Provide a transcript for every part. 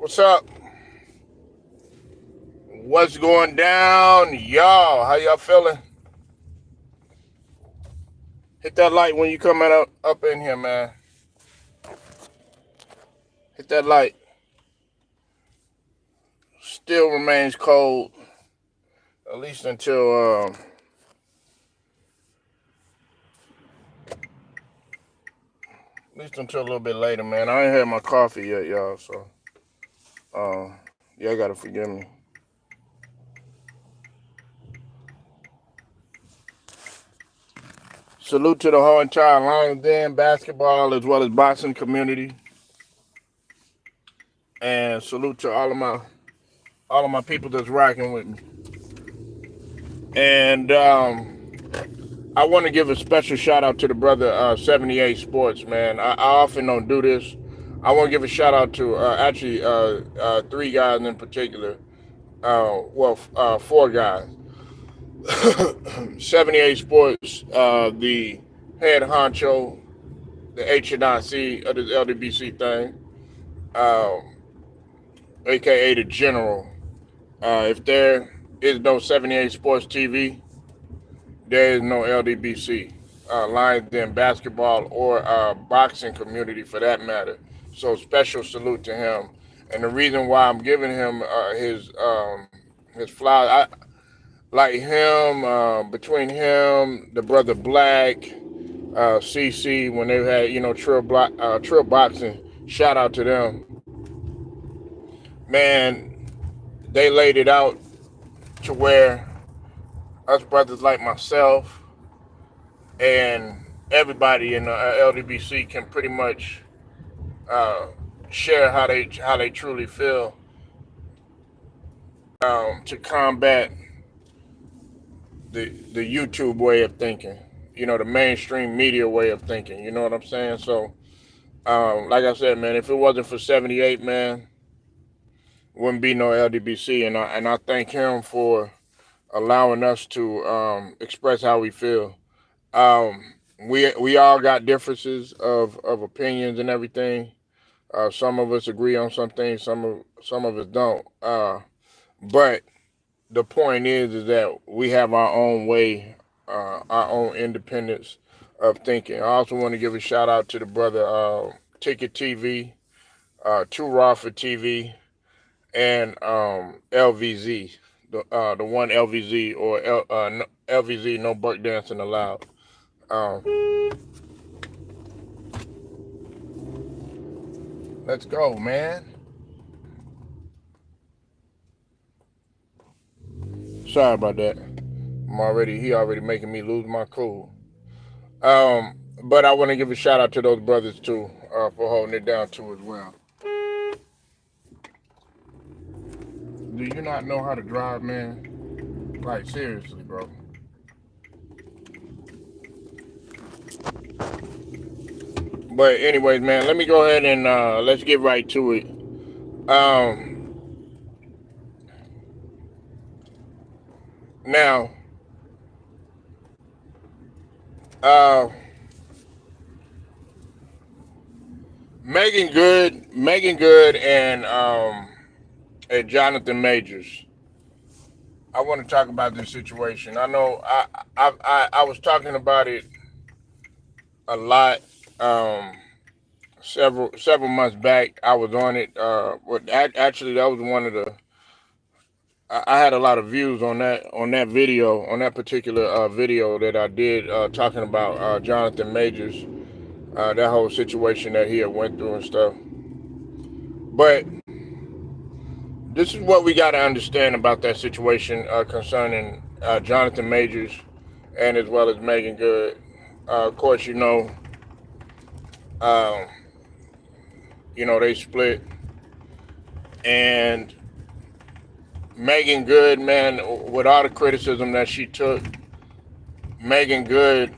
What's up? What's going down, y'all? How y'all feeling? Hit that light when you coming up in here, man. Hit that light. Still remains cold, at least until a little bit later, man. I ain't had my coffee yet, y'all. So, y'all gotta forgive me. Salute to the whole entire Lions Den basketball as well as boxing community, and salute to all of my people that's rocking with me. And I want to give a special shout out to the brother 78 Sports, man. I often don't do this. I want to give a shout out to three guys in particular. Four guys. 78 Sports, the head honcho, the H&IC of this LDBC thing, um, aka the general. If there is no 78 Sports TV, there is no LDBC, Lions Den basketball or boxing community for that matter. So special salute to him. And the reason why I'm giving him his flowers, I like him, between him, the brother Black, CC, when they had Trill Boxing. Shout out to them, man. They laid it out to where us brothers like myself and everybody in the LDBC can pretty much uh, share how they truly feel, to combat the YouTube way of thinking, the mainstream media way of thinking. You know what I'm saying? So, like I said, man, if it wasn't for 78, man, wouldn't be no LDBC, and I thank him for allowing us to express how we feel. Um, we all got differences of opinions and everything. Some of us agree on some things, some of us don't. But the point is that we have our own way, our own independence of thinking. I also want to give a shout out to the brother Ticket TV, Too Raw for TV, and LVZ, the one LVZ or LVZ, no buck dancing allowed. Um, let's go, man. Sorry about that. He already making me lose my cool. But I want to give a shout out to those brothers too, for holding it down too as well. Do you not know how to drive, man? Like seriously, bro. But anyways, man, let me go ahead and let's get right to it. Um, Now, uh, Megan Good, and Jonathan Majors. I want to talk about this situation. I know I was talking about it a lot. Um, several months back, I was on it. Actually, that was one of the. I had a lot of views on that video, on that particular video that I did, talking about Jonathan Majors, that whole situation that he had went through and stuff. But this is what we got to understand about that situation, concerning Jonathan Majors and as well as Megan Good. Of course, um, they split, and Megan Good, man, with all the criticism that she took, Megan Good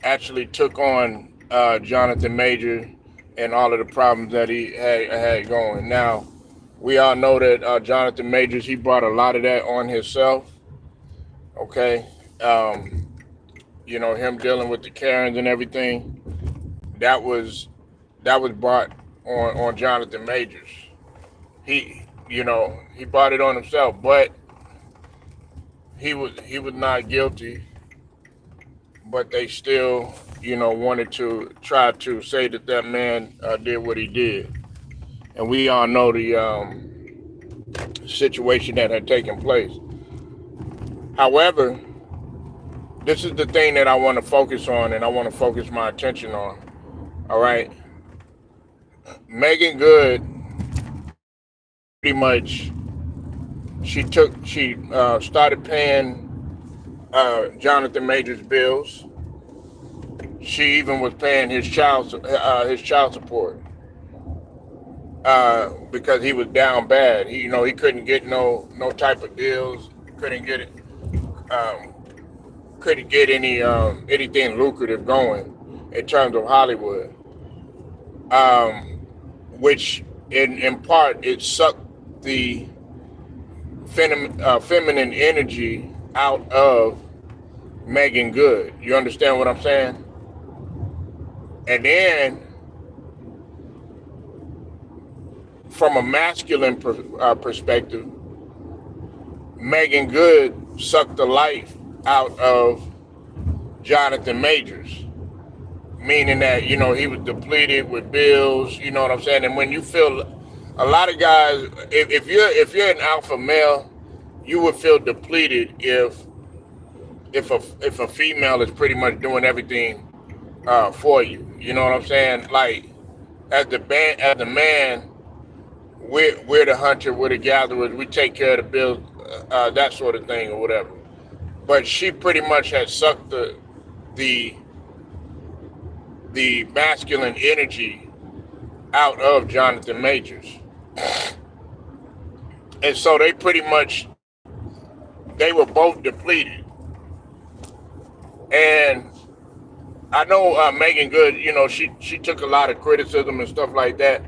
actually took on Jonathan Major and all of the problems that he had going. Now, we all know that Jonathan Majors, he brought a lot of that on himself. Okay, him dealing with the Karens and everything. That was brought on Jonathan Majors. He brought it on himself, but he was not guilty. But they still, wanted to try to say that that man did what he did, and we all know the situation that had taken place. However, this is the thing that I want to focus on, and I want to focus my attention on. All right, Megan Good, pretty much, she started paying Jonathan Majors bills. She even was paying his child support because he was down bad. He couldn't get no type of deals. Couldn't get it. Um, couldn't get anything lucrative going in terms of Hollywood. Um, which in part it sucked the feminine energy out of Megan Good. You understand what I'm saying? And then from a masculine perspective, Megan Good sucked the life out of Jonathan Majors, meaning that he was depleted with bills. You know what I'm saying? And when you feel, a lot of guys, if you're an alpha male, you would feel depleted if a female is pretty much doing everything for you. You know what I'm saying? Like as the man, we're the hunter, we're the gatherers, we take care of the bills, that sort of thing or whatever. But she pretty much had sucked the the masculine energy out of Jonathan Majors, and so they were both depleted. And I know Megan Good, she took a lot of criticism and stuff like that.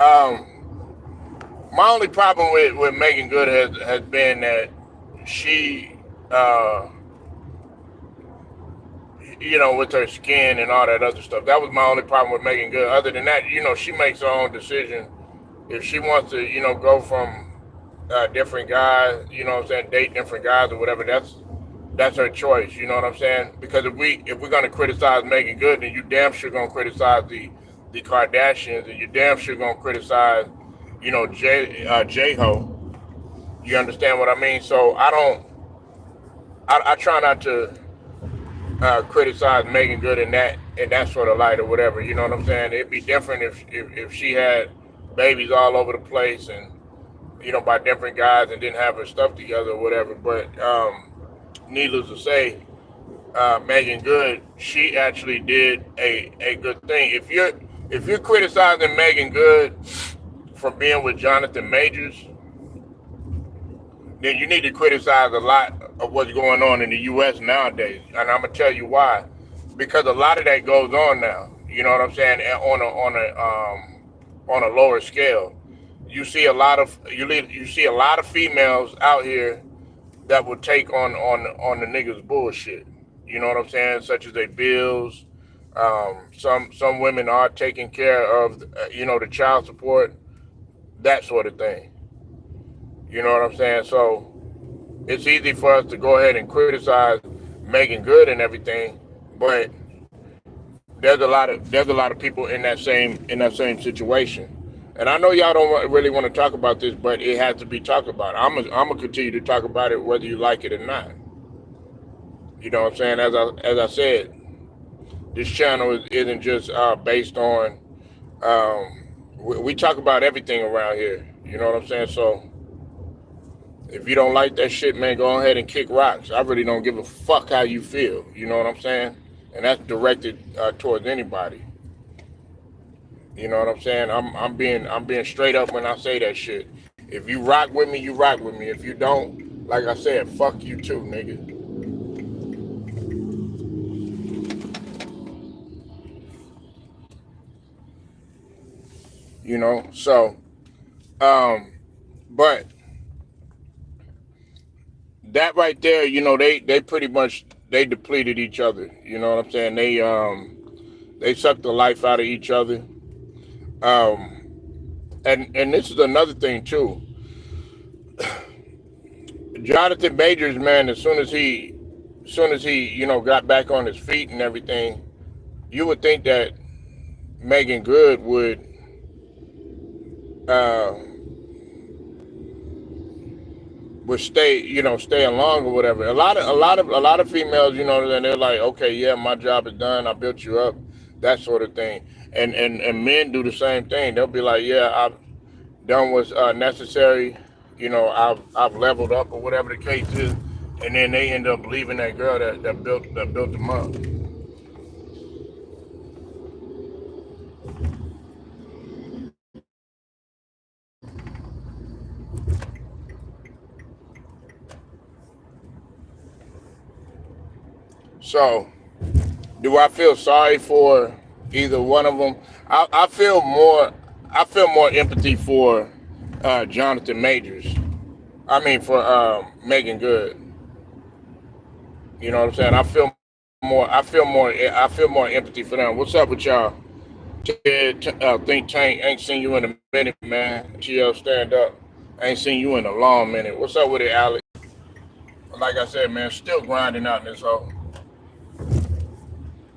Um, my only problem with Megan Good has been that she, uh, with her skin and all that other stuff. That was my only problem with Megan Good. Other than that, she makes her own decision. If she wants to, go from different guys, what I'm saying, date different guys or whatever, that's her choice. You know what I'm saying? Because if we're gonna criticize Megan Good, then you damn sure gonna criticize the Kardashians, and you damn sure gonna criticize, J-Ho. You understand what I mean? So I try not to criticize Megan Good in that sort of light or whatever. You know what I'm saying? It'd be different if she had babies all over the place and by different guys and didn't have her stuff together or whatever. But needless to say, Megan Good, she actually did a good thing. If you're criticizing Megan Good for being with Jonathan Majors, then you need to criticize a lot of what's going on in the U.S. nowadays, and I'm gonna tell you why. Because a lot of that goes on now. You know what I'm saying? On a lower scale, you see a lot of females out here that will take on the niggas bullshit. You know what I'm saying? Such as their bills. Some women are taking care of the child support, that sort of thing. You know what I'm saying? So it's easy for us to go ahead and criticize Megan Good and everything, but there's a lot of people in that same situation. And I know y'all don't really want to talk about this, but it has to be talked about. I'm gonna continue to talk about it whether you like it or not. You know what I'm saying? As I said, this channel isn't just based on. We talk about everything around here. You know what I'm saying? So if you don't like that shit, man, go ahead and kick rocks. I really don't give a fuck how you feel. You know what I'm saying? And that's directed towards anybody. You know what I'm saying? I'm being straight up when I say that shit. If you rock with me, you rock with me. If you don't, like I said, fuck you too, nigga. So, um, but that right there, they pretty much they depleted each other. You know what I'm saying? They sucked the life out of each other. Um, and this is another thing too. Jonathan Majors, man, as soon as he got back on his feet and everything, you would think that Megan Good uh would stay along or whatever. A lot of females, then they're like, okay, yeah, my job is done. I built you up, that sort of thing. And men do the same thing. They'll be like, yeah, I've done what's necessary. I've leveled up or whatever the case is, and then they end up leaving that girl that built them up. So, do I feel sorry for either one of them? I feel more empathy for Jonathan Majors. I mean for Megan Good. You know what I'm saying? I feel more empathy for them. What's up with y'all? Think Tank, ain't seen you in a minute, man. GL stand up. Ain't seen you in a long minute. What's up with it, Alex? Like I said, man, still grinding out in this hole.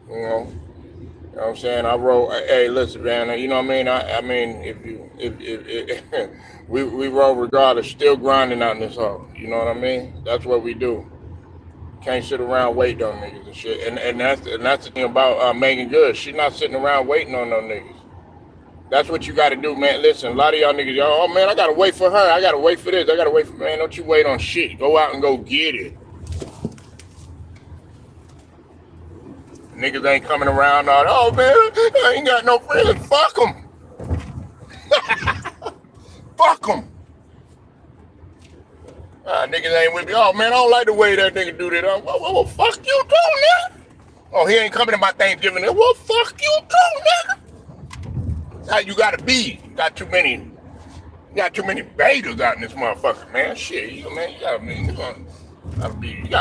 You know. You know what I'm saying? I roll. Hey, listen, man. You know what I mean? I mean, if we roll regardless, still grinding out in this hole. You know what I mean? That's what we do. Can't sit around waiting on niggas and shit. And that's the thing about Megan Good. She's not sitting around waiting on no niggas. That's what you got to do, man. Listen, a lot of y'all niggas, y'all, oh man, I gotta wait for her. I gotta wait for this. I gotta wait for man. Don't you wait on shit. Go out and go get it. Niggas ain't coming around all. Oh man, I ain't got no friends. Fuck them. Fuck them. Niggas ain't with me. Oh man, I don't like the way that nigga do that. Well, fuck you too, nigga. Oh, he ain't coming to my Thanksgiving. Well, fuck you too, nigga. That's how you gotta be. You got too many betas out in this motherfucker, man. Shit, man, you gotta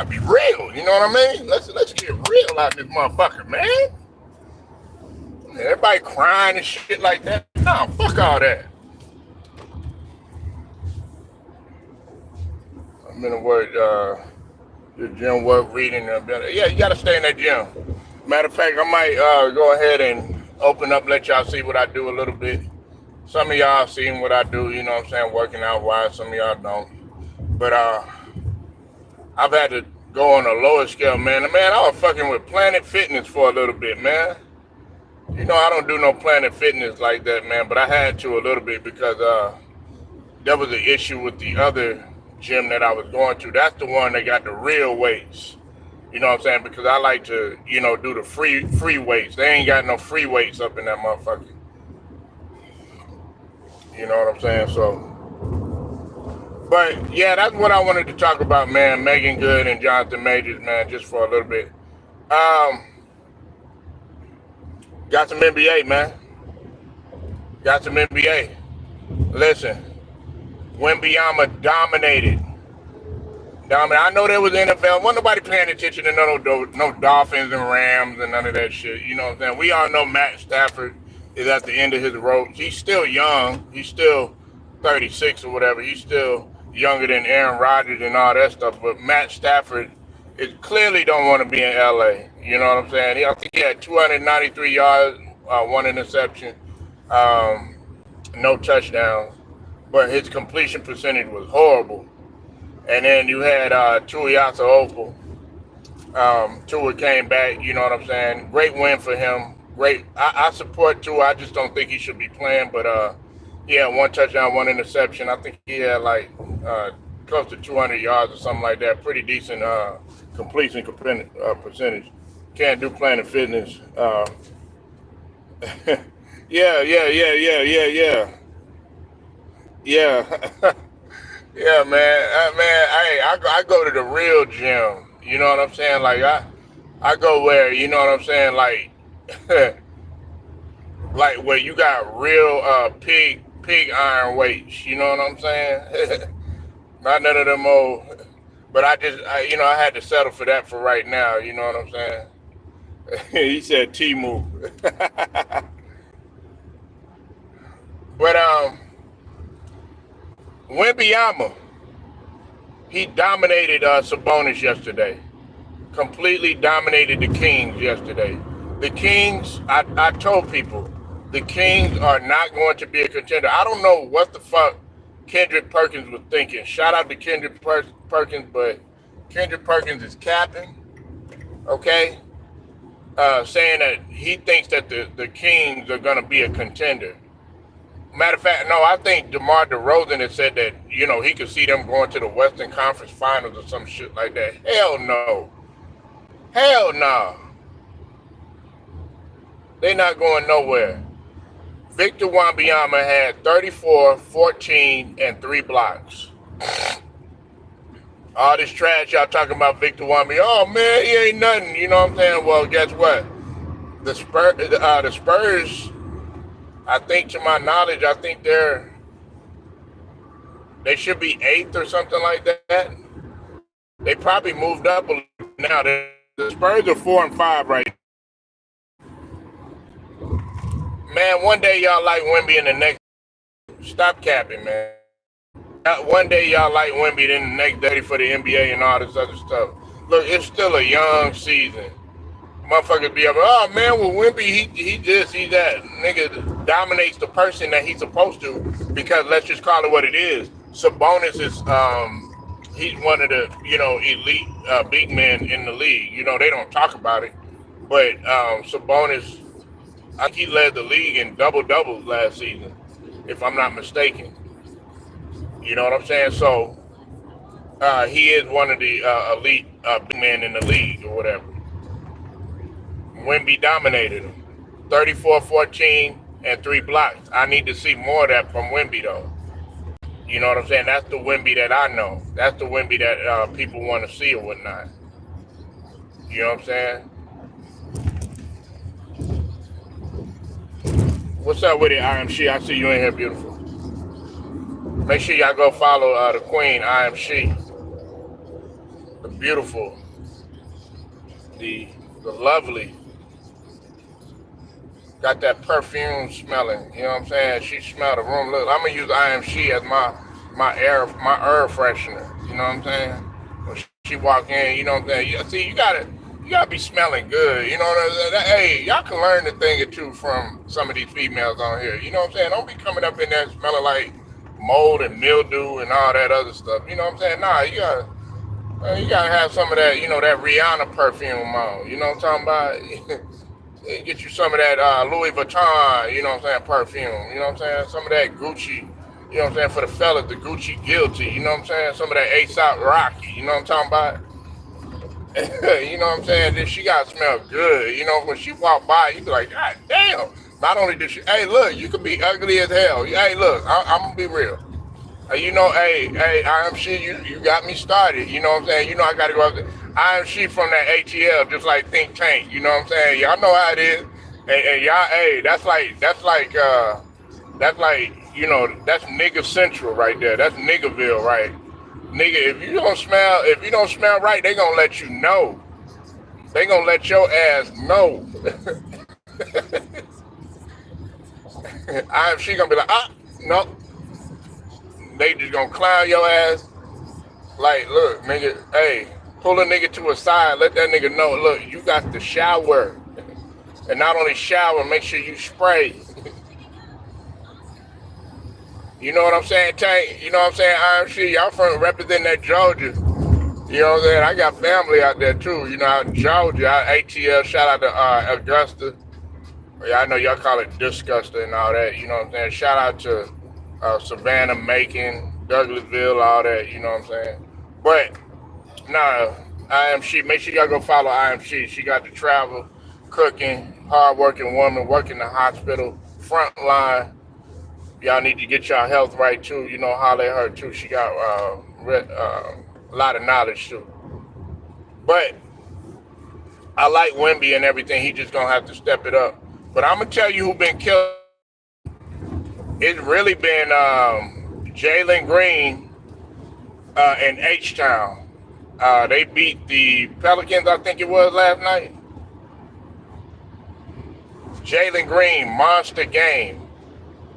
be real. You know what I mean? Let's get real out in this motherfucker, man. Everybody crying and shit like that. No, fuck all that. I'm in the word, the gym work, reading. Yeah, you gotta stay in that gym. Matter of fact, I might go ahead and open up, let y'all see what I do a little bit. Some of y'all seen what I do, you know what I'm saying, working out wise. Some of y'all don't. But I've had to go on a lower scale, man. Man, I was fucking with Planet Fitness for a little bit, man. I don't do no Planet Fitness like that, man. But I had to a little bit because there was an issue with the other gym that I was going to. That's the one that got the real weights. You know what I'm saying? Because I like to, do the free weights. They ain't got no free weights up in that motherfucker. You know what I'm saying? So, but yeah, that's what I wanted to talk about, man. Megan Good and Jonathan Majors, man, just for a little bit. Um, got some NBA, man. Got some NBA. Listen, Wemby dominated. I know there was NFL. Wasn't nobody paying attention to no Dolphins and Rams and none of that shit. You know what I'm saying? We all know Matt Stafford is at the end of his rope. He's still young. He's still 36 or whatever. He's still younger than Aaron Rodgers and all that stuff. But Matt Stafford is clearly don't want to be in LA. You know what I'm saying? I think he had 293 yards, one interception, no touchdowns. But his completion percentage was horrible. And then you had Tuiasa Opal. Tua came back, you know what I'm saying? Great win for him. Great. I support Tua. I just don't think he should be playing. But he had one touchdown, one interception. I think he had like close to 200 yards or something like that. Pretty decent completion percentage. Can't do Planet Fitness. Yeah. Yeah. Yeah, man, I go to the real gym. You know what I'm saying? Like I go where, you know what I'm saying? Like, like where you got real pig iron weights. You know what I'm saying? Not none of them old. But I had to settle for that for right now. You know what I'm saying? He said T move. But Wembyama, he dominated Sabonis yesterday. Completely dominated the Kings yesterday. The Kings, I told people, the Kings are not going to be a contender. I don't know what the fuck Kendrick Perkins was thinking. Shout out to Kendrick Perkins, but Kendrick Perkins is capping, okay? Saying that he thinks that the Kings are going to be a contender. Matter of fact, no, I think DeMar DeRozan had said that, he could see them going to the Western Conference Finals or some shit like that. Hell no. Hell no. They're not going nowhere. Victor Wembanyama had 34, 14, and 3 blocks. All this trash y'all talking about Victor Wembanyama. Oh, man, he ain't nothing. You know what I'm saying? Well, guess what? The Spurs, I think, to my knowledge, I think they should be 8th or something like that. They probably moved up a little now. The Spurs are 4 and 5 right now. Man, one day y'all like Wemby, and the next, stop capping, man. One day y'all like Wemby, then the next day for the NBA and all this other stuff. Look, it's still a young season. Motherfuckers be up, oh man, well Wemby, he that. Nigga dominates the person that he's supposed to, because let's just call it what it is. Sabonis is, he's one of the, elite big men in the league. They don't talk about it, but Sabonis, I think he led the league in double-doubles last season, if I'm not mistaken. You know what I'm saying? So, he is one of the elite big men in the league or whatever. Wemby dominated him. 34, 14, and 3 blocks. I need to see more of that from Wemby, though. You know what I'm saying? That's the Wemby that I know. That's the Wemby that people want to see or whatnot. You know what I'm saying? What's up with it, IMC? I see you in here, beautiful. Make sure y'all go follow the queen, IMC. The beautiful, the lovely. Got that perfume smelling. You know what I'm saying? She smelled the room. Look, I'm gonna use IMC as my air freshener. You know what I'm saying? When she walk in, you know what I'm saying? See, you gotta be smelling good. You know what I'm saying? Hey, y'all can learn a thing or two from some of these females on here. You know what I'm saying? Don't be coming up in there smelling like mold and mildew and all that other stuff. You know what I'm saying? Nah, you gotta have some of that, that Rihanna perfume on. You know what I'm talking about? Get you some of that Louis Vuitton, you know what I'm saying, perfume. You know what I'm saying? Some of that Gucci, you know what I'm saying, for the fellas, the Gucci Guilty. You know what I'm saying? Some of that A$AP Rocky. You know what I'm talking about? You know what I'm saying? Then she got to smell good. You know, when she walk by, you be like, God damn. Not only did she, hey, look, you could be ugly as hell. Hey, look, I'm going to be real. I'm sure you got me started. You know what I'm saying? I got to go up there. I am she from that ATL, just like Think Tank. You know what I'm saying? Y'all know how it is. And y'all, hey, that's like, that's nigga central right there. That's Niggerville, right? Nigga, if you don't smell right, they gonna let you know. They gonna let your ass know. She gonna be like, no. They just gonna clown your ass. Like, look, nigga, hey, pull a nigga to a side, let that nigga know, look, you got to shower. And not only shower, make sure you spray. You know what I'm saying, Tank? You know what I'm saying? IMC, y'all from representing that Georgia. You know what I'm saying? I got family out there too. Out in Georgia, ATL, shout out to Augusta. Yeah, I know y'all call it Disgusta and all that. You know what I'm saying? Shout out to Savannah, Macon, Douglasville, all that. You know what I'm saying? But, nah, IMC, make sure y'all go follow IMC. She got to travel, cooking, hard-working woman, working the hospital, front line. Y'all need to get y'all health right, too. Holler at her, too. She got a lot of knowledge, too. But I like Wemby and everything. He just going to have to step it up. But I'm going to tell you who been killed. It's really been Jalen Green in H-Town. They beat the Pelicans, I think it was, last night. Jalen Green, monster game.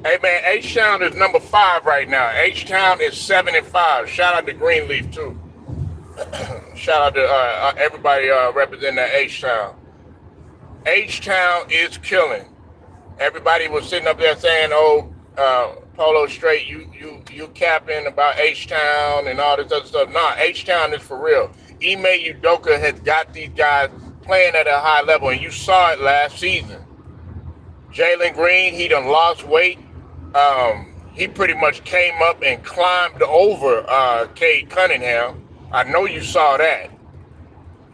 Hey man, H Town is number 5 right now. H Town is 7-5. Shout out to Greenleaf too. Shout out to everybody representing that H Town. H Town is killing. Everybody was sitting up there saying, "Oh, Polo Straight, you capping about H Town and all this other stuff." Nah, H Town is for real. Ime Udoka has got these guys playing at a high level, and you saw it last season. Jalen Green, he done lost weight. He pretty much came up and climbed over Cade Cunningham. I know you saw that.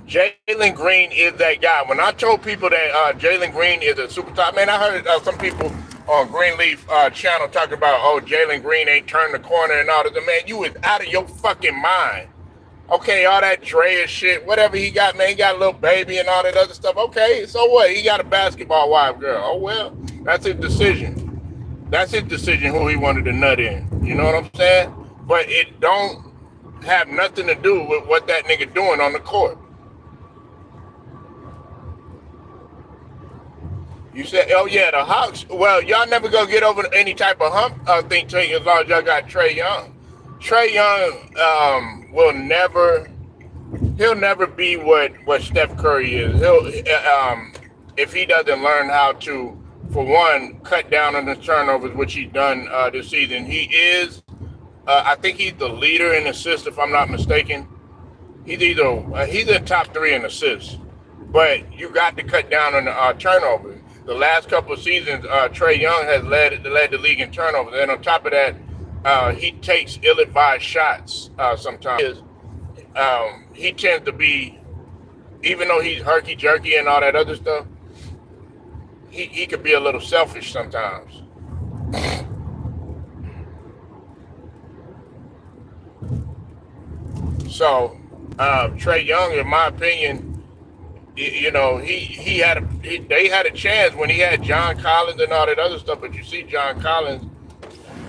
Jalen Green is that guy. When I told people that Jalen Green is a super top, man, I heard some people on Greenleaf channel talking about, oh, Jalen Green ain't turned the corner and all that. Man, you is out of your fucking mind. Okay, all that Dre and shit, whatever he got, man, he got a little baby and all that other stuff. Okay, so what? He got a basketball wife girl. Oh, well, that's his decision. That's his decision who he wanted to nut in. You know what I'm saying? But it don't have nothing to do with what that nigga doing on the court. You said, oh yeah, the Hawks. Well, y'all never gonna get over any type of hump think tank as long as y'all got Trae Young. Trae Young will never. He'll never be what Steph Curry is. He'll if he doesn't learn how to, for one, cut down on the turnovers, which he's done this season. He is. I think he's the leader in assists, if I'm not mistaken. He's he's in top 3 in assists, but you got to cut down on the turnovers. The last couple of seasons, Trae Young has led the league in turnovers, and on top of that, he takes ill-advised shots sometimes. He tends to be, even though he's herky-jerky and all that other stuff, he could be a little selfish sometimes. So, Trae Young, in my opinion, you know, they had a chance when he had John Collins and all that other stuff, but you see John Collins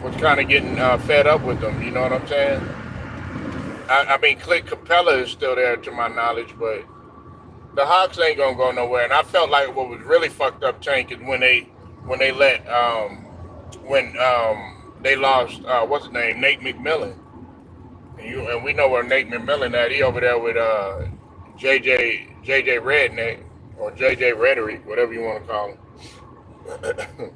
was kind of getting fed up with them, you know what I'm saying? I mean, Clint Capella is still there to my knowledge, but the Hawks ain't gonna go nowhere. And I felt like what was really fucked up, Tank, is when they let they lost what's his name, Nate McMillan. And we know where Nate McMillan at. He over there with JJ Redneck or JJ Rhetoric, whatever you want to call him.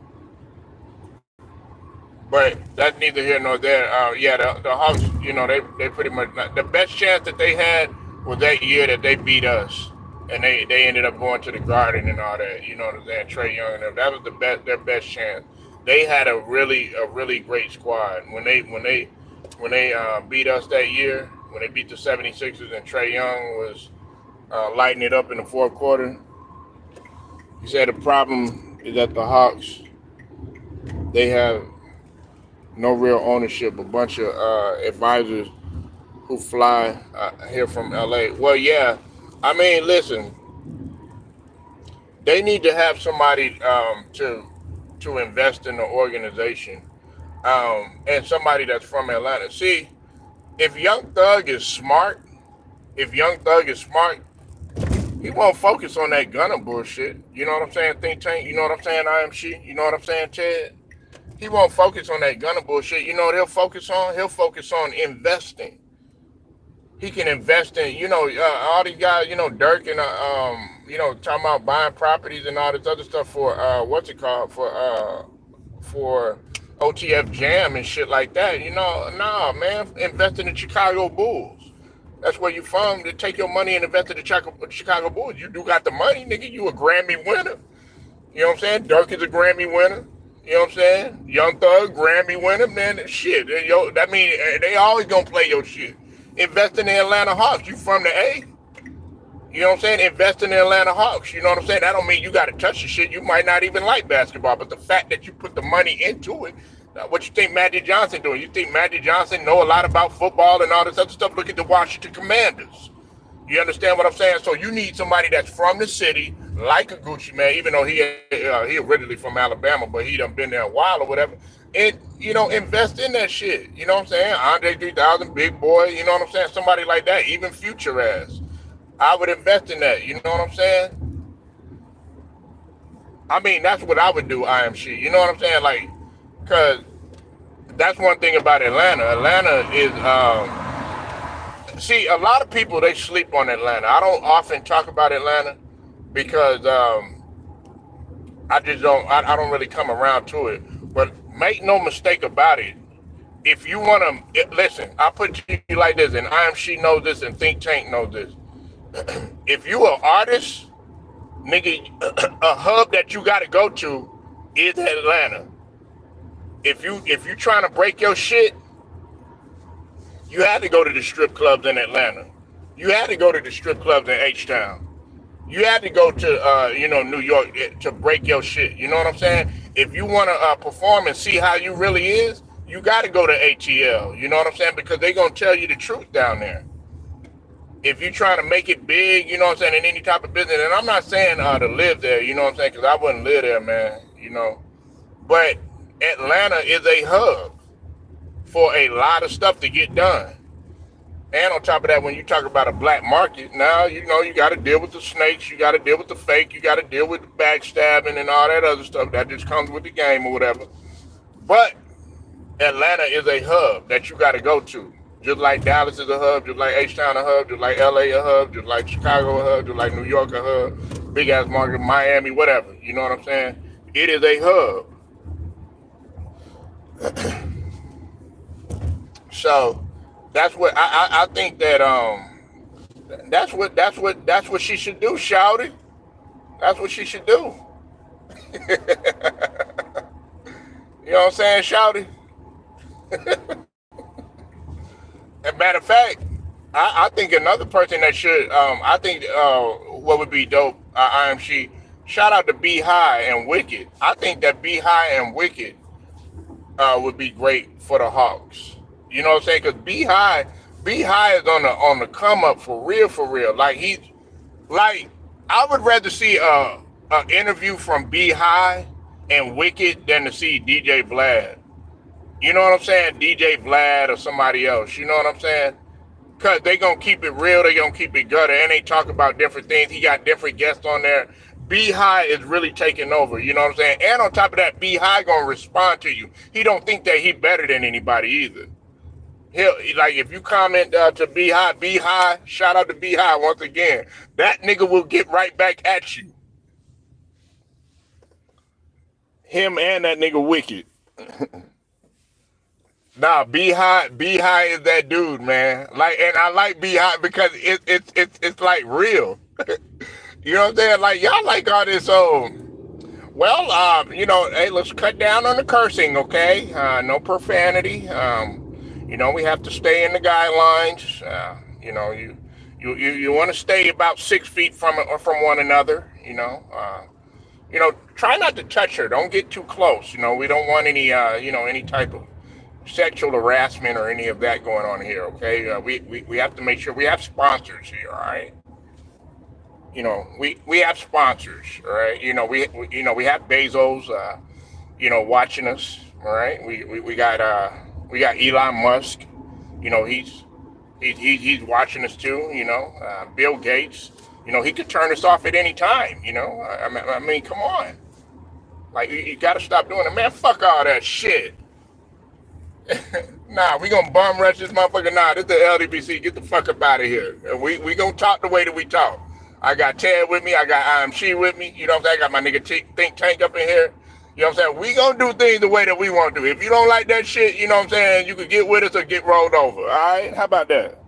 But that's neither here nor there. Yeah, the Hawks, you know, they pretty much the best chance that they had was that year that they beat us, and they ended up going to the Garden and all that. You know what I'm saying? Trae Young and them. That was their best chance. They had a really great squad when they beat us that year. When they beat the 76ers and Trae Young was lighting it up in the fourth quarter. He said the problem is that the Hawks, they have no real ownership, a bunch of advisors who fly here from LA. Well, yeah, I mean, listen, they need to have somebody to invest in the organization, and somebody that's from Atlanta. See, if Young Thug is smart, he won't focus on that Gunna bullshit. You know what I'm saying, Think Tank? You know what I'm saying, IMC? You know what I'm saying, Ted? He won't focus on that Gunna bullshit. You know what he'll focus on? He'll focus on investing. He can invest in, you know, all these guys, you know, Dirk and, you know, talking about buying properties and all this other stuff for, for OTF Jam and shit like that. You know, nah, man, invest in the Chicago Bulls. That's where you from. To take your money and invest in the Chicago Bulls. You do got the money, nigga. You a Grammy winner. You know what I'm saying? Dirk is a Grammy winner. You know what I'm saying? Young Thug, Grammy winner, man. Shit. That mean they always gonna play your shit. Invest in the Atlanta Hawks. You from the A? You know what I'm saying? Invest in the Atlanta Hawks. You know what I'm saying? That don't mean you got to touch the shit. You might not even like basketball, but the fact that you put the money into it, what you think Magic Johnson doing? You think Magic Johnson know a lot about football and all this other stuff? Look at the Washington Commanders. You understand what I'm saying? So you need somebody that's from the city, like a Gucci man, even though he originally from Alabama, but he done been there a while or whatever. And, you know, invest in that shit. You know what I'm saying? Andre 3000, Big Boy, you know what I'm saying? Somebody like that, even Future ass. I would invest in that. You know what I'm saying? I mean, that's what I would do, IMC. You know what I'm saying? Like, Cause that's one thing about Atlanta. Atlanta is see, a lot of people they sleep on Atlanta. I don't often talk about Atlanta because I just don't. I don't really come around to it. But make no mistake about it. If you want to listen, I put you like this, and IMC knows this, and Think Tank knows this. If you an artist, nigga, a hub that you got to go to is Atlanta. If you trying to break your shit, you had to go to the strip clubs in Atlanta. You had to go to the strip clubs in H-Town. You had to go to New York to break your shit. You know what I'm saying? If you want to perform and see how you really is, you got to go to ATL. You know what I'm saying? Because they gonna tell you the truth down there. If you trying to make it big, you know what I'm saying, in any type of business, and I'm not saying to live there, you know what I'm saying, because I wouldn't live there, man. You know, but Atlanta is a hub for a lot of stuff to get done. And on top of that, when you talk about a black market, now, you know, you got to deal with the snakes, you got to deal with the fake, you got to deal with the backstabbing and all that other stuff that just comes with the game or whatever. But Atlanta is a hub that you got to go to. Just like Dallas is a hub, just like H-Town a hub, just like LA a hub, just like Chicago a hub, just like New York a hub, big ass market, Miami, whatever. You know what I'm saying? It is a hub. So that's what I think that that's what she should do, Shouty. That's what she should do. You know what I'm saying, Shouty? As a matter of fact, I think another person that should I think what would be dope, IMC, shout out to Be High and Wicked. I think that Be High and Wicked would be great for the Hawks. You know what I'm saying? Because Be High is on the come up for real, for real. Like I would rather see a interview from Be High and Wicked than to see DJ Vlad. You know what I'm saying? DJ Vlad or somebody else. You know what I'm saying? Because they going to keep it real. They going to keep it gutter. And they talk about different things. He got different guests on there. Be High is really taking over. You know what I'm saying? And on top of that, Be High going to respond to you. He don't think that he better than anybody either. Like, if you comment to Be High, shout out to Be High once again. That nigga will get right back at you. Him and that nigga Wicked. Nah, Be High is that dude, man. Like, and I like Be High because it's like real. You know what I'm saying? Like, y'all like all this you know, hey, let's cut down on the cursing, okay? No profanity. You know, we have to stay in the guidelines. You know, you want to stay about 6 feet from one another. You know, try not to touch her. Don't get too close. You know, we don't want any any type of sexual harassment or any of that going on here. Okay, we have to make sure we have sponsors here. All right. You know, we have sponsors. All right. You know, we have Bezos. Watching us. All right. We got Elon Musk. You know, he's watching us too. You know, Bill Gates. You know, he could turn us off at any time. You know, I mean, come on. Like, you got to stop doing it, man. Fuck all that shit. Nah, we gonna bum rush this motherfucker. Nah, this the LDBC. Get the fuck up out of here. And we gonna talk the way that we talk. I got Ted with me. I got IMC with me. You know what I'm saying? I got my nigga Think Tank up in here. You know what I'm saying? We gonna do things the way that we want to do. If you don't like that shit, you know what I'm saying, you could get with us or get rolled over. All right? How about that?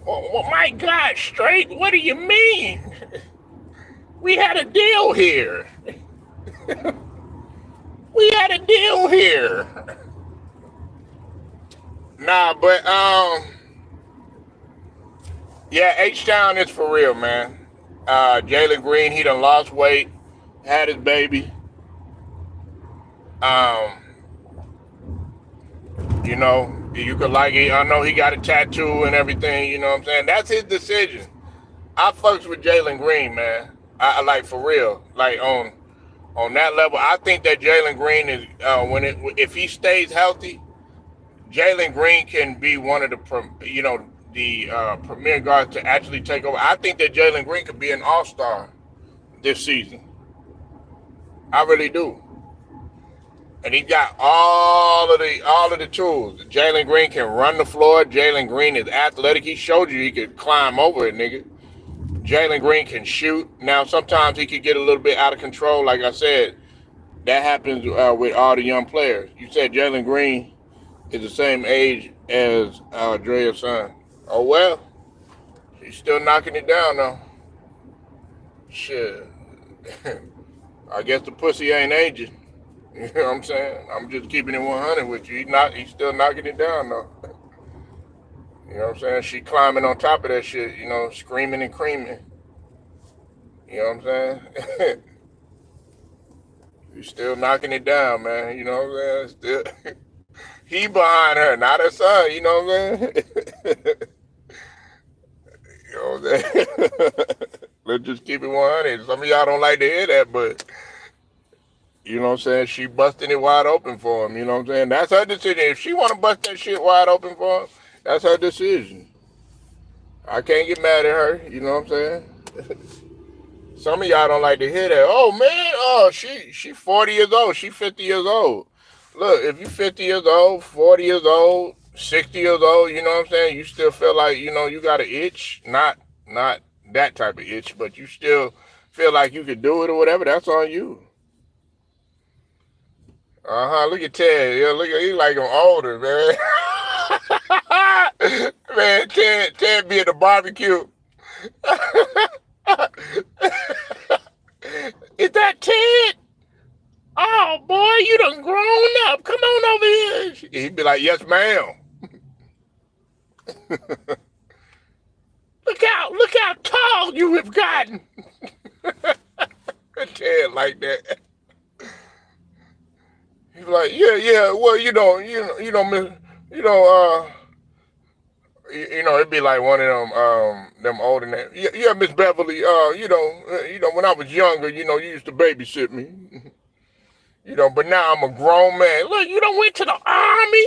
Well, my God, straight? What do you mean? We had a deal here. We had a deal here. Nah, but yeah, H-Town is for real, man. Jalen Green, he done lost weight, had his baby. You know, you could like it. I know he got a tattoo and everything, you know what I'm saying? That's his decision. I fucks with Jalen Green, man. I like, for real. Like, on that level, I think that Jalen Green is if he stays healthy, Jalen Green can be one of the the premier guards to actually take over. I think that Jalen Green could be an all-star this season. I really do. And he got all of the tools. Jalen Green can run the floor. Jalen Green is athletic. He showed you he could climb over it, nigga. Jalen Green can shoot. Now, sometimes he could get a little bit out of control. Like I said, that happens with all the young players. You said Jalen Green is the same age as Drea's son. Oh, well, he's still knocking it down, though. Shit. I guess the pussy ain't aging. You know what I'm saying? I'm just keeping it 100 with you. He's still knocking it down, though. You know what I'm saying? She climbing on top of that shit, you know, screaming and creaming. You know what I'm saying? He's still knocking it down, man. You know what I'm saying? Still, he behind her, not her son. You know what I'm saying? You know what I'm saying? Let's just keep it 100. Some of y'all don't like to hear that, but you know what I'm saying? She busting it wide open for him. You know what I'm saying? That's her decision. If she want to bust that shit wide open for him, that's her decision. I can't get mad at her. You know what I'm saying? Some of y'all don't like to hear that. Oh, man, she 40 years old. She 50 years old. Look, if you 50 years old, 40 years old, 60 years old, you know what I'm saying? You still feel like, you know, you got an itch. Not that type of itch, but you still feel like you could do it or whatever. That's on you. Look at Ted. Yeah, look at he like I'm older, man. Man, Ted be at the barbecue. Is that Ted? Oh boy, you done grown up. Come on over here. He'd be like, yes, ma'am. Look how tall you have gotten. Ted like that. He's like, yeah. Well, you know, it'd be like one of them older names. Yeah, Miss Beverly. You know, when I was younger, you know, you used to babysit me. You know, but now I'm a grown man. Look, you done went to the army.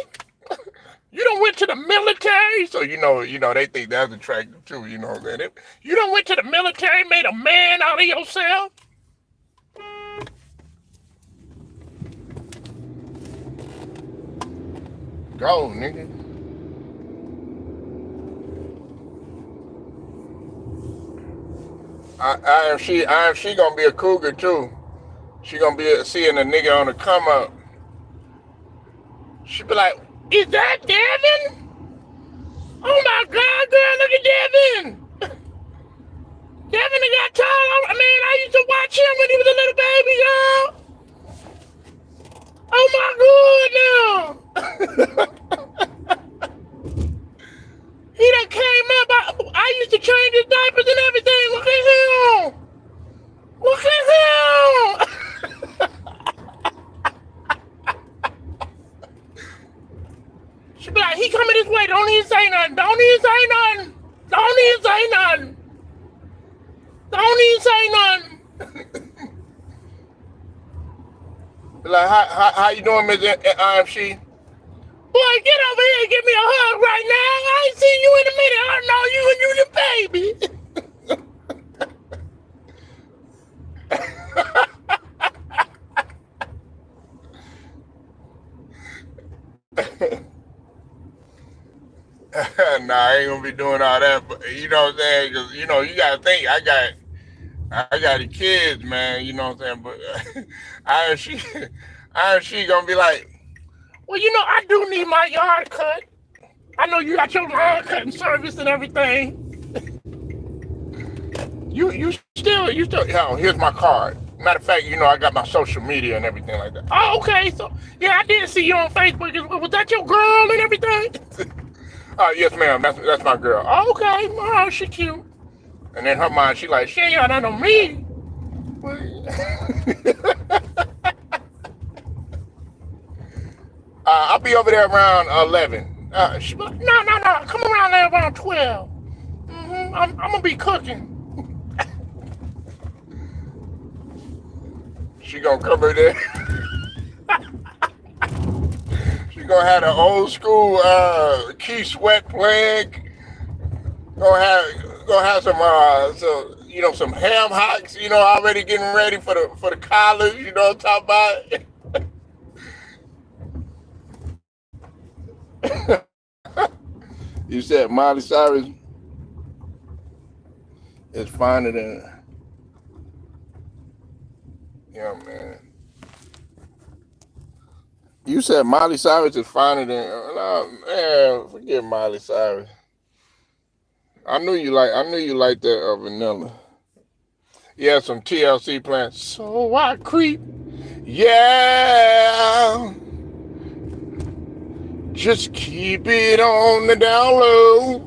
You done went to the military. So you know, they think that's attractive too. You know that you done went to the military, made a man out of yourself. Go, nigga. I am she gonna be a cougar too. She gonna be seeing a nigga on the come up. She be like, is that Devin? Oh my God, girl, look at Devin. Devin got tall. I mean, I used to watch him when he was a little baby, girl. Oh my God, now. He done came up. I used to change his diapers and everything. Look at him. Look at him. She be like, he coming this way. Don't even say nothing. Don't even say nothing. Don't even say nothing. Don't even say nothing. Like, how you doing, Miss IMC? Boy, get over here and give me a hug right now. I ain't seen you in a minute. I know you and you the baby. Nah, I ain't gonna be doing all that. But you know what I'm saying? Because you know you gotta think. I got the kids, man. You know what I'm saying? But she gonna be like, well, you know, I do need my yard cut. I know you got your lawn cutting service and everything. You still, oh, here's my card. Matter of fact, you know, I got my social media and everything like that. Oh, okay. So, yeah, I did see you on Facebook. Was that your girl and everything? Yes, ma'am. That's my girl. Oh, okay. Oh, she cute. And in her mind, she like, she ain't got nothing on me. I'll be over there around 11. She be like, no. Come around there around 12. I'm going to be cooking. She going to come over there. She going to have the old school Key Sweat playing. Gonna have some ham hocks, already getting ready for the college, what I'm talking about. You said Miley Cyrus is finer than, yeah, man. You said Miley Cyrus is finer than, no, man, forget Miley Cyrus. I knew you like that vanilla. Yeah, some TLC playing. So I creep. Yeah. Just keep it on the down low.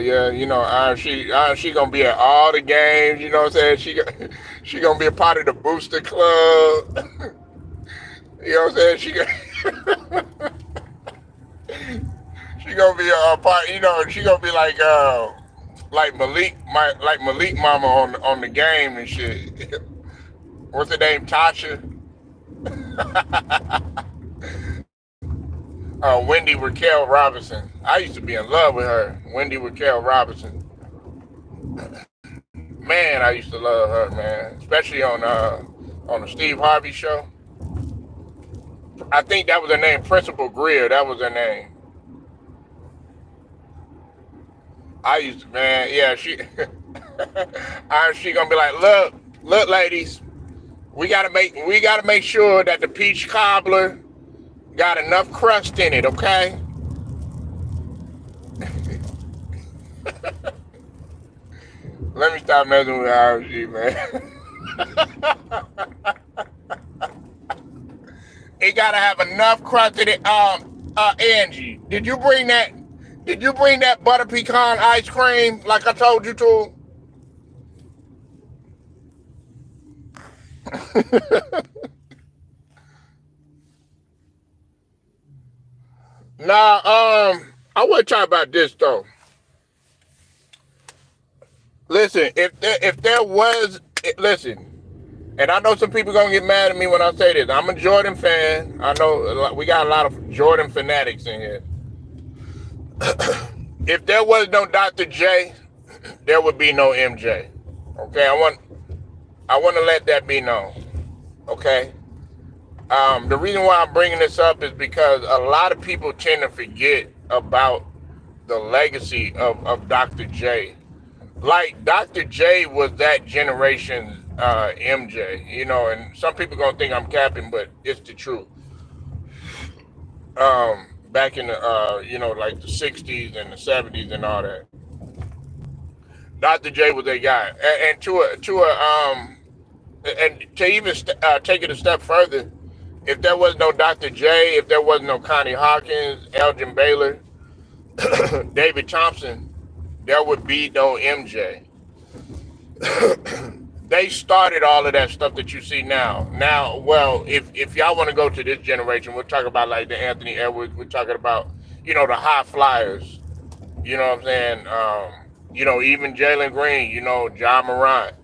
Yeah, she gonna be at all the games. You know what I'm saying? She gonna be a part of the booster club. You know what I'm saying? She gonna be a part. She gonna be like Malik Mama on the game and shit. What's her name? Tasha. Wendy Raquel Robinson. I used to be in love with her. Wendy Raquel Robinson. Man, I used to love her, man. Especially on the Steve Harvey show. I think that was her name, Principal Greer. That was her name. I used to, man. Yeah, she gonna be like, look, ladies. We gotta make sure that the peach cobbler got enough crust in it, okay? Let me stop messing with RG, man. It gotta have enough crust in it. Angie, did you bring that butter pecan ice cream like I told you to? Nah, I want to talk about this though. Listen, listen, and I know some people gonna get mad at me when I say this. I'm a Jordan fan. I know we got a lot of Jordan fanatics in here. If there was no Dr. J, there would be no MJ. Okay, I want to let that be known. Okay. The reason why I'm bringing this up is because a lot of people tend to forget about the legacy of Dr. J. Like, Dr. J was that generation's MJ, and some people gonna think I'm capping, but it's the truth. Back in the like the 60s and the 70s and all that, Dr. J was a guy, and to even take it a step further, if there was no Dr. J, if there was no Connie Hawkins, Elgin Baylor, David Thompson, there would be no MJ. They started all of that stuff that you see now. Now, well, if y'all want to go to this generation, we're talking about like the Anthony Edwards, we're talking about, the high flyers, you know what I'm saying? Even Jalen Green, John Morant,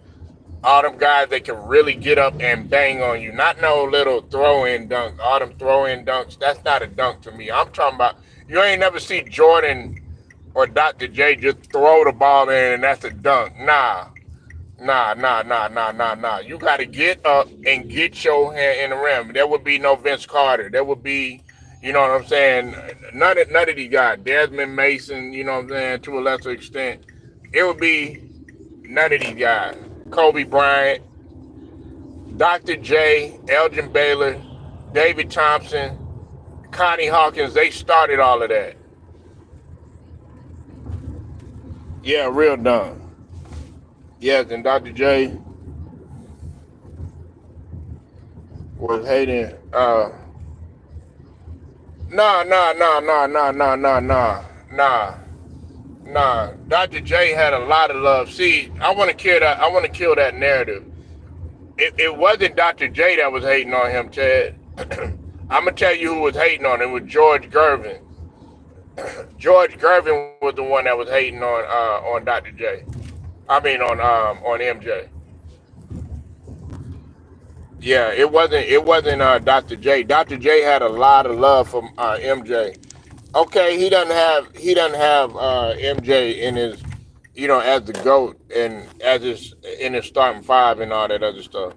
all them guys that can really get up and bang on you. Not no little throw-in dunks. All them throw-in dunks, that's not a dunk to me. I'm talking about, you ain't never see Jordan or Dr. J just throw the ball in and that's a dunk. Nah. You got to get up and get your hand in the rim. There would be no Vince Carter. There would be, you know what I'm saying, none of these guys. Desmond Mason, you know what I'm saying, to a lesser extent. It would be none of these guys. Kobe Bryant, Dr. J, Elgin Baylor, David Thompson, Connie Hawkins, they started all of that. Yeah, real dumb. Yes, and Dr. J was hating. Nah. Dr. J had a lot of love. See, I want to kill that. I want to kill that narrative. It wasn't Dr. J that was hating on him, Ted. I'm gonna tell you who was hating on him. It was George Gervin. George Gervin was the one that was hating on Dr. J. I mean on MJ. Yeah, it wasn't Dr. J. Dr. J had a lot of love from MJ. Okay, he doesn't have MJ in his, as the GOAT and as his in his starting five and all that other stuff.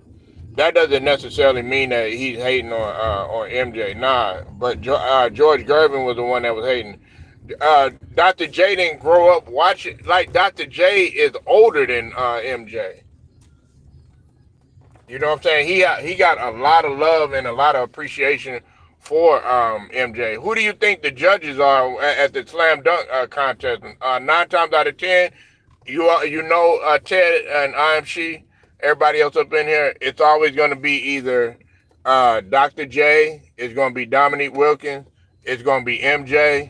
That doesn't necessarily mean that he's hating on MJ. Nah, but George Gervin was the one that was hating. Dr. J didn't grow up watching, like Dr. J is older than MJ. You know what I'm saying? He got a lot of love and a lot of appreciation for MJ. Who do you think the judges are at the slam dunk contest? 9 times out of 10, Ted and IMC, everybody else up in here, it's always going to be either Dr. J, it's going to be Dominique Wilkins, it's going to be MJ,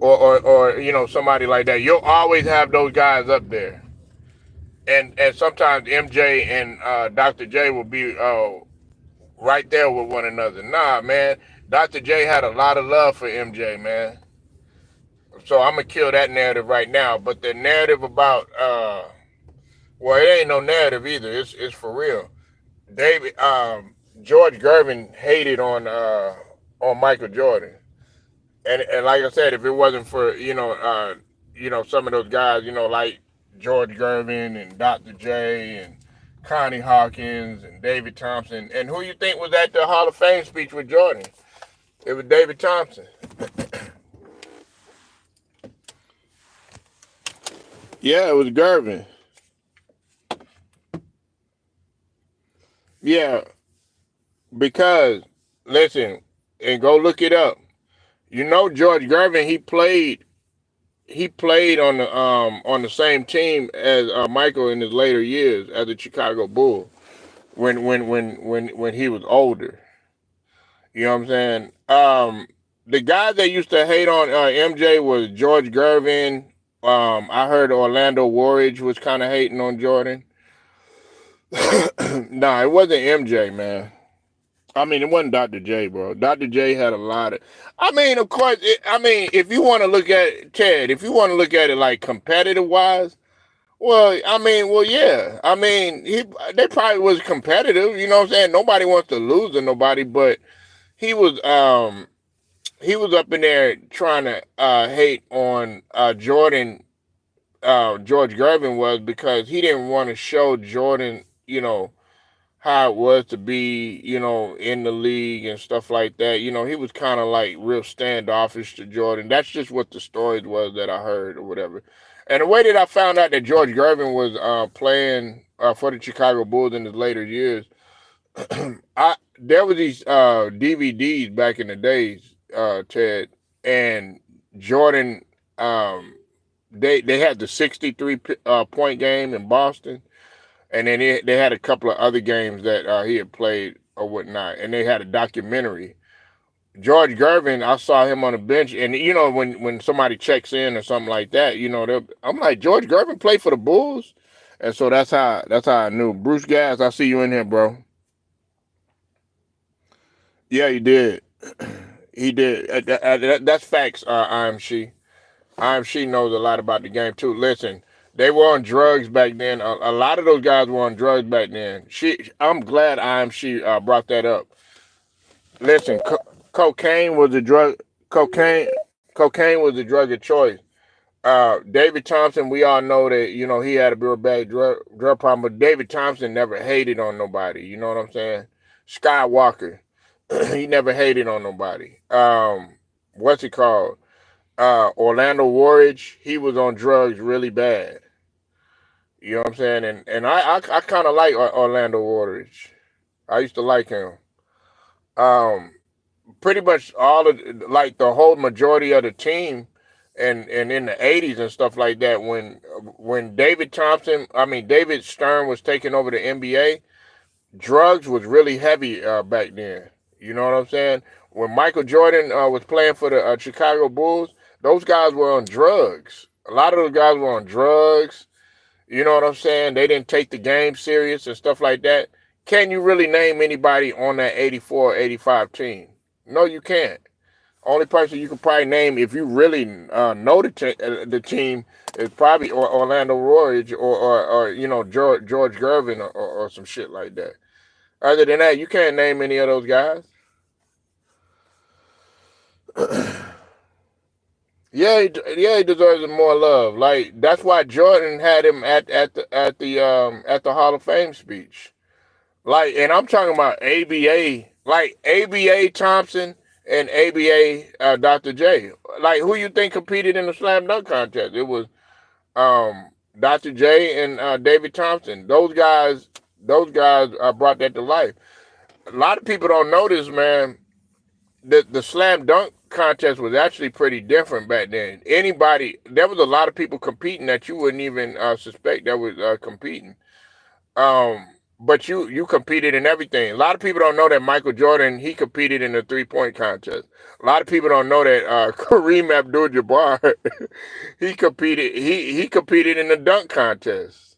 or somebody like that. You'll always have those guys up there. And sometimes MJ and Dr. J will be right there with one another. Nah, man, Dr. J had a lot of love for MJ, man. So I'm gonna kill that narrative right now. But the narrative about well, it ain't no narrative either. It's for real. David George Gervin hated on Michael Jordan, and like I said, if it wasn't for some of those guys, like George Gervin and Dr. J and Connie Hawkins and David Thompson, and who you think was at the Hall of Fame speech with Jordan? It was David Thompson. Yeah, it was Gervin. Yeah, because listen, and go look it up. George Gervin, he played on the same team as Michael in his later years as a Chicago Bull when he was older. You know what I'm saying? The guys that used to hate on MJ was George Gervin. I heard Orlando Warridge was kind of hating on Jordan. Nah, it wasn't MJ, man. I mean, it wasn't Dr. J, bro. Dr. J had a lot of. I mean, of course. If you want to look at it, Ted, if you want to look at it like competitive wise, well, yeah. They probably was competitive. You know what I'm saying? Nobody wants to lose to nobody, but he was up in there trying to hate on Jordan. George Gervin was because he didn't want to show Jordan, how it was to be, in the league and stuff like that. He was kind of like real standoffish to Jordan. That's just what the stories was that I heard or whatever. And the way that I found out that George Gervin was playing for the Chicago Bulls in his later years, there was these DVDs back in the days, Ted, and Jordan. They had the 63 point game in Boston, and then they had a couple of other games that he had played or whatnot, and they had a documentary. George Gervin, I saw him on the bench, and when somebody checks in or something like that, I'm like, George Gervin played for the Bulls, and so that's how I knew. Bruce Gas, I see you in here, bro. Yeah, he did. He did. That's facts. IMC knows a lot about the game too. Listen, they were on drugs back then. A lot of those guys were on drugs back then. I'm glad IMC brought that up. Listen, cocaine was a drug. Cocaine was a drug of choice. David Thompson, we all know that he had a real bad drug problem, but David Thompson never hated on nobody. You know what I'm saying? Skywalker, he never hated on nobody. What's it called? Orlando Warridge, he was on drugs really bad. You know what I'm saying? And I kind of like Orlando Warridge. I used to like him. Um, Pretty much all of like the whole majority of the team, and in the '80s and stuff like that. When David Stern was taking over the NBA, drugs was really heavy back then. You know what I'm saying? When Michael Jordan was playing for the Chicago Bulls, those guys were on drugs. A lot of those guys were on drugs. You know what I'm saying? They didn't take the game serious and stuff like that. Can you really name anybody on that 84 85 team? No, you can't. Only person you can probably name, if you really know the team, is probably Orlando Roy or George Gervin or some shit like that. Other than that, you can't name any of those guys. Yeah, he deserves more love. Like that's why Jordan had him at the Hall of Fame speech. Like, and I'm talking about ABA, like ABA Thompson and ABA Dr. J. Like, who you think competed in the slam dunk contest? It was Dr. J and David Thompson. Those guys brought that to life. A lot of people don't know this, man. The slam dunk contest was actually pretty different back then. There was a lot of people competing that you wouldn't even suspect that was competing. Um, but you competed in everything. A lot of people don't know that Michael Jordan, he competed in the 3-point contest. A lot of people don't know that Kareem Abdul-Jabbar he competed in the dunk contest.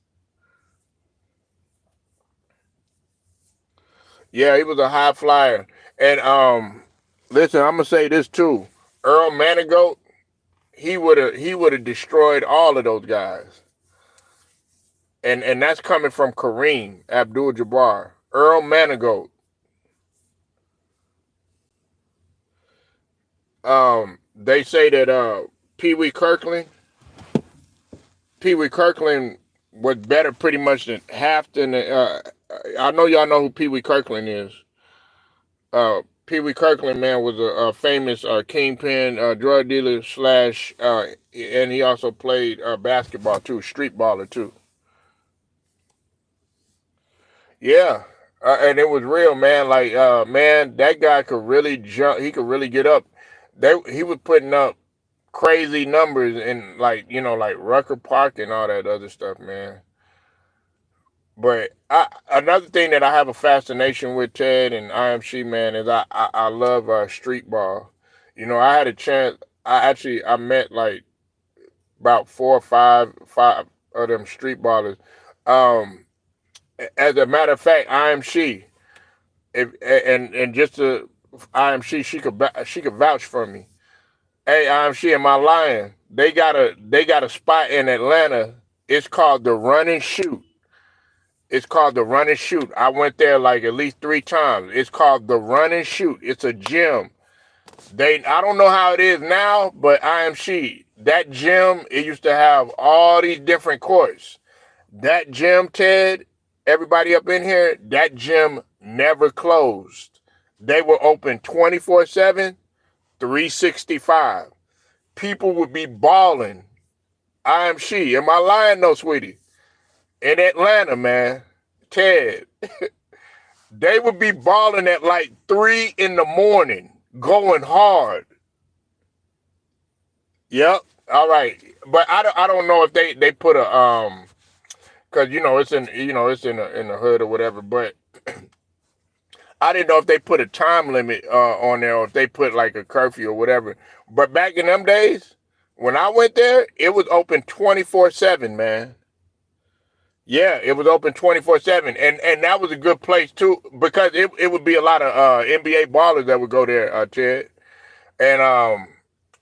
Yeah, he was a high flyer. And listen, I'm gonna say this too. Earl Manigault, he would have destroyed all of those guys. And that's coming from Kareem Abdul-Jabbar. Earl Manigault. They say that Pee Wee Kirkland, Pee Wee Kirkland was better pretty much than half than I know y'all know who Pee Wee Kirkland is. Pee Wee Kirkland, man, was a famous kingpin drug dealer slash, and he also played basketball too, street baller too. Yeah, and it was real, man. Like, man, that guy could really jump. He could really get up. He was putting up crazy numbers in like like Rucker Park and all that other stuff, man. But another thing that I have a fascination with Ted and IMC, man, is I love street ball. I had a chance. I met like about five of them street ballers. Um, as a matter of fact, IMC, if and just to IMC, she could vouch for me. Hey, IMC, am I lying? They got a spot in Atlanta. It's called the Run and Shoot. It's called the Run and Shoot. I went there like at least 3 times. It's called the Run and Shoot. It's a gym. I don't know how it is now, but IMC, that gym, it used to have all these different courts. That gym, Ted, everybody up in here, that gym never closed. They were open 24/7, 365. People would be balling. IMC, am I lying, no, sweetie? In Atlanta, man, Ted, they would be balling at like 3 in the morning, going hard. Yep. All right, but I don't know if they put a because it's in the hood or whatever. But I didn't know if they put a time limit on there or if they put like a curfew or whatever. But back in them days, when I went there, it was open 24/7, man. Yeah, it was open 24/7, and that was a good place too because it would be a lot of NBA ballers that would go there, Ted. And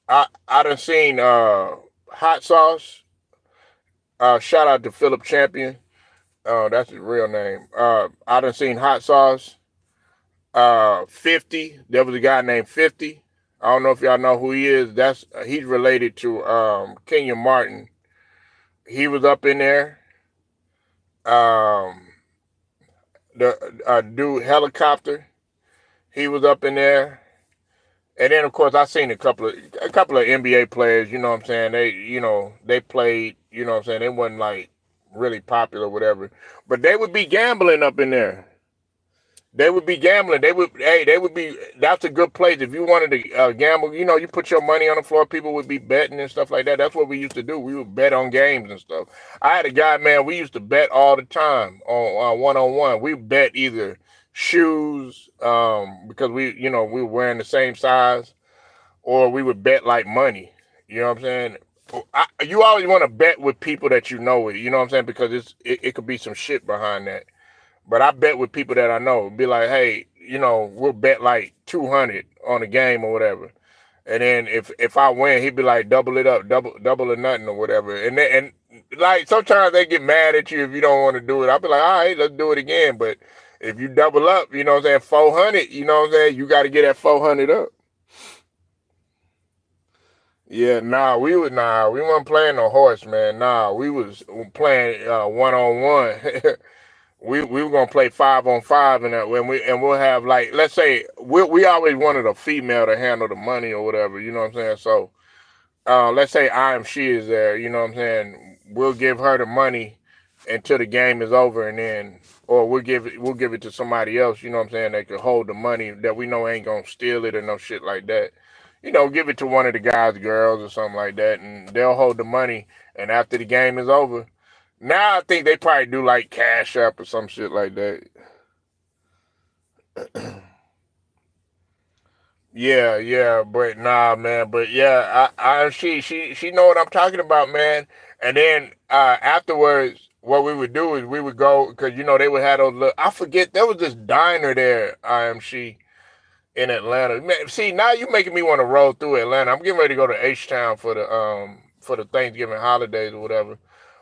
I done seen Hot Sauce. Shout out to Philip Champion. That's his real name. I done seen Hot Sauce. 50. There was a guy named 50. I don't know if y'all know who he is. He's related to Kenyon Martin. He was up in there. Um, the dude Helicopter, he was up in there. And then of course I seen a couple of NBA players, you know what I'm saying? They played, you know what I'm saying? They wasn't like really popular or whatever. But they would be gambling up in there. They would be gambling. They would be. That's a good place if you wanted to gamble. You put your money on the floor. People would be betting and stuff like that. That's what we used to do. We would bet on games and stuff. I had a guy, man. We used to bet all the time on one-on-one. We bet either shoes, because we were wearing the same size, or we would bet like money. You know what I'm saying? You always want to bet with people that you know it. You know what I'm saying? Because it could be some shit behind that. But I bet with people that I know. Be like, hey, we'll bet like 200 on a game or whatever. And then if I win, he'd be like, double it up, double or nothing or whatever. And like sometimes they get mad at you if you don't want to do it. I'll be like, all right, let's do it again. But if you double up, you know what I'm saying, 400, you know what I'm saying, you got to get that 400 up. Yeah, we weren't playing no horse, man. Nah, we was playing 1-on-1. We were gonna play 5-on-5 and that we'll have like, let's say we always wanted a female to handle the money or whatever, you know what I'm saying? So let's say she is there, you know what I'm saying? We'll give her the money until the game is over, and then or we'll give it to somebody else, you know what I'm saying, that could hold the money that we know ain't gonna steal it or no shit like that. Give it to one of the guys, girls or something like that, and they'll hold the money, and after the game is over, now I think they probably do like Cash App or some shit like that. Yeah, yeah, but nah, man. But yeah, she know what I'm talking about, man. And then afterwards, what we would do is we would go because they would have those. I forget there was this diner there. She in Atlanta. Man, see, now you making me want to roll through Atlanta. I'm getting ready to go to H Town for the Thanksgiving holidays or whatever.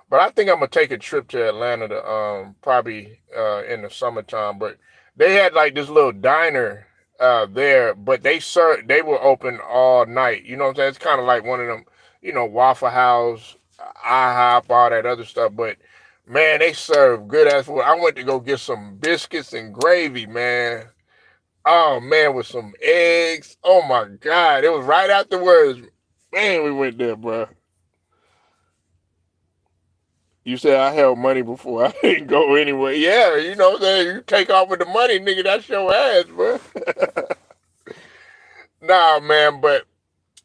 But I think I'm gonna take a trip to Atlanta to probably in the summertime. But they had like this little diner there, but they were open all night. You know what I'm saying? It's kind of like one of them, Waffle House, IHOP, all that other stuff. But man, they serve good ass food. I went to go get some biscuits and gravy, man. Oh man, with some eggs. Oh my God, it was right afterwards. Man, we went there, bro. You said I held money before. I didn't go anywhere. Yeah, you know what I'm saying? You take off with the money, nigga, that's your ass, bro. Nah, man, but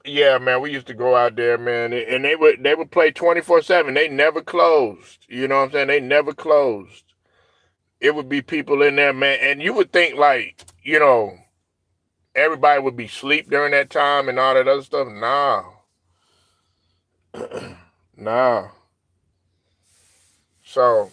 yeah, man, we used to go out there, man, and they would play 24/7. They never closed. You know what I'm saying? They never closed. It would be people in there, man, and you would think like, everybody would be asleep during that time and all that other stuff. Nah, nah. So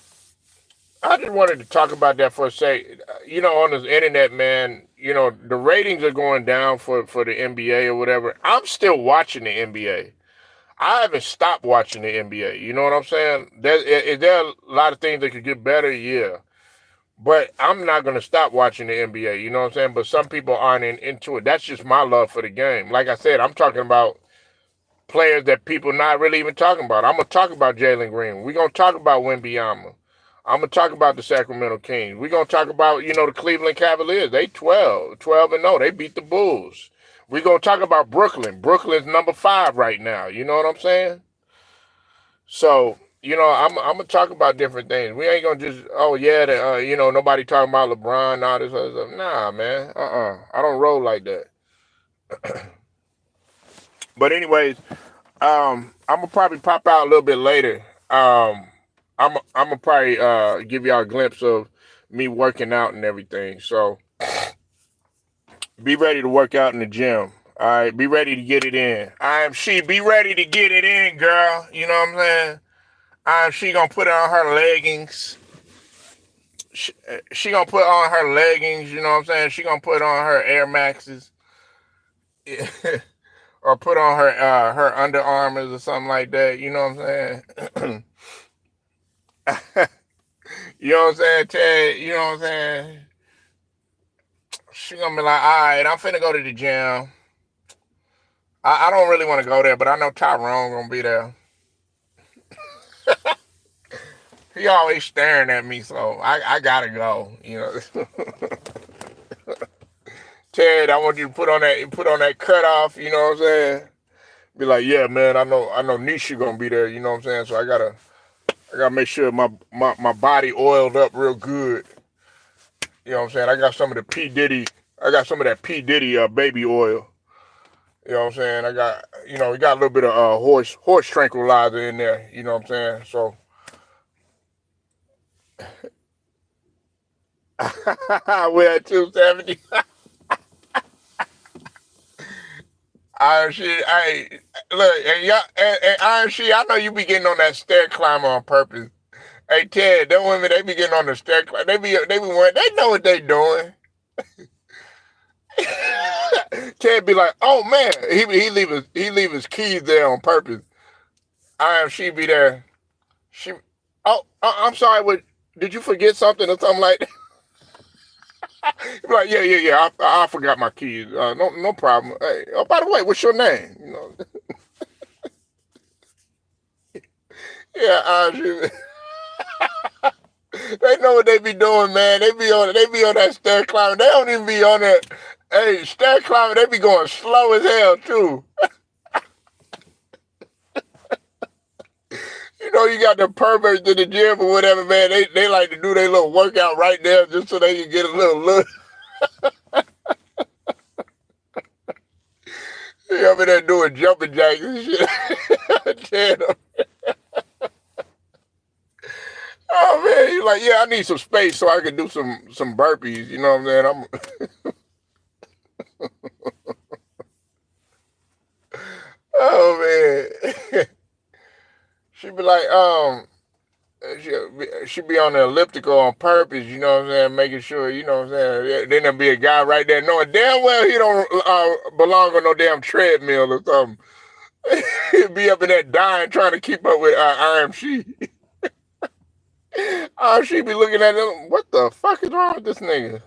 I just wanted to talk about that for a sec. On this internet, man, the ratings are going down for the NBA or whatever. I'm still watching the NBA. I haven't stopped watching the NBA. You know what I'm saying? Is there a lot of things that could get better? Yeah. But I'm not going to stop watching the NBA. You know what I'm saying? But some people aren't into it. That's just my love for the game. Like I said, I'm talking about players that people not really even talking about. I'm gonna talk about Jalen Green. We're gonna talk about Wemby. I'm gonna talk about the Sacramento Kings. We're gonna talk about the Cleveland Cavaliers. They 12-0. They beat the Bulls. We're gonna talk about Brooklyn. Brooklyn's number 5 right now. You know what I'm saying? So I'm gonna talk about different things. We ain't gonna just nobody talking about LeBron and all this other stuff. Nah, man. I don't roll like that. But anyways, I'm gonna probably pop out a little bit later. I'm gonna probably give y'all a glimpse of me working out and everything. So be ready to work out in the gym. All right, be ready to get it in. Be ready to get it in, girl. You know what I'm saying? She gonna put on her leggings. She gonna put on her leggings. You know what I'm saying? She gonna put on her Air Maxes. Or put on her Under Armours or something like that. You know what I'm saying? You know what I'm saying, Ted? You know what I'm saying? She gonna be like, all right, I'm finna go to the gym. I don't really want to go there, but I know Tyrone gonna be there. He always staring at me, so I gotta go. Ted, I want you to put on that cutoff. You know what I'm saying? Be like, yeah, man. I know Nisha gonna be there. You know what I'm saying? So I gotta make sure my body oiled up real good. You know what I'm saying? I got some of the P Diddy. I got some of that P Diddy baby oil. You know what I'm saying? We got a little bit of horse tranquilizer in there. You know what I'm saying? So, we're at 270. Iron Sheet, look, and y'all, and Iron Sheet, I know you be getting on that stair climber on purpose. Hey Ted, them women, they be getting on the stair climber. They know what they doing. Ted be like, oh man, he leave his keys there on purpose. She be there. She, oh, I'm sorry. What? Did you forget something or something like that? Like, yeah. I forgot my keys. No problem. Hey, oh, by the way, what's your name? Yeah, they know what they be doing, man. They be on that stair climbing. They don't even be on that. Hey, stair climbing, they be going slow as hell too. You know, you got the perverts in the gym or whatever, man. They like to do their little workout right there just so they can get a little look. They over there doing jumping jacks and shit. Damn. Oh man, he's like, yeah, I need some space so I can do some burpees. You know what I'm saying? Oh man, she be like, she be on the elliptical on purpose. You know what I'm saying? Making sure, you know what I'm saying. Then there'll be a guy right there knowing damn well he don't belong on no damn treadmill or something. He'll be up in there dying trying to keep up with IMC. She be looking at him. What the fuck is wrong with this nigga?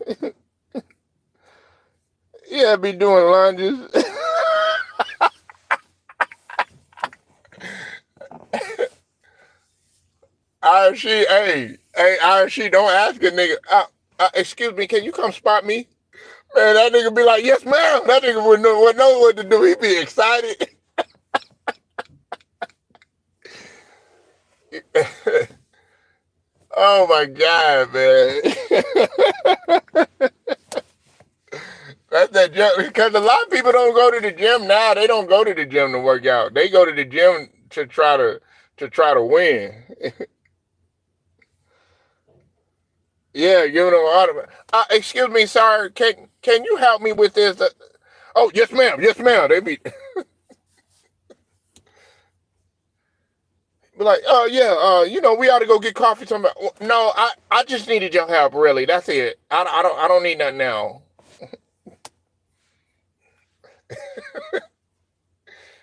Yeah, be doing lunges. She don't ask a nigga. Excuse me, can you come spot me? Man, that nigga be like, yes, ma'am. That nigga wouldn't know what to do. He'd be excited. Oh my god, man. That's that gym because a lot of people don't go to the gym now. They don't go to the gym to work out. They go to the gym to try to win. Yeah, giving them automatic. Excuse me, sir. Can you help me with this? Oh, yes, ma'am. Yes, ma'am. They be like, oh yeah, we ought to go get coffee. Somebody. No, I just needed your help. Really, that's it. I don't need nothing now.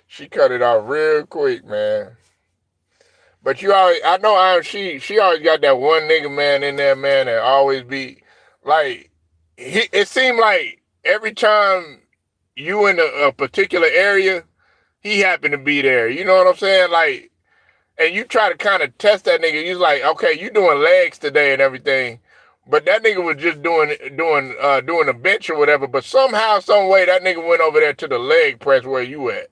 She cut it off real quick, man. But I know she always got that one nigga man in there, man, that always be like, it seemed like every time you in a particular area, he happened to be there. You know what I'm saying? Like, and you try to kind of test that nigga. You's like, okay, you doing legs today and everything, but that nigga was just doing a bench or whatever. But somehow, some way, that nigga went over there to the leg press where you at.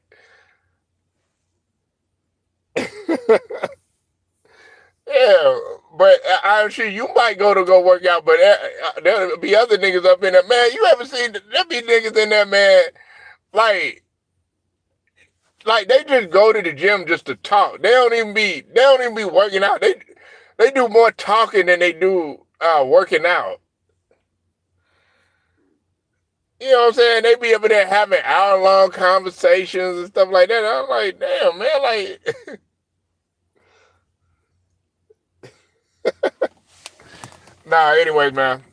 Yeah, but I'm sure you might go work out, but there'll be other niggas up in there. Man, you ever seen there be niggas in there, man? Like, like they just go to the gym just to talk. They don't even be working out. They do more talking than they do working out. You know what I'm saying? They be up in there having hour-long conversations and stuff like that. I'm like, damn, man, like, nah, anyways, man.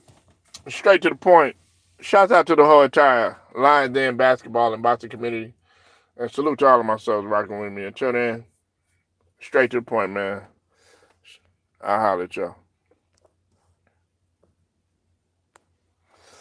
Straight to the point. Shouts out to the whole entire Lions Den basketball and boxing community. And salute to all of my subs rocking with me. Until then, straight to the point, man. I'll holler at y'all.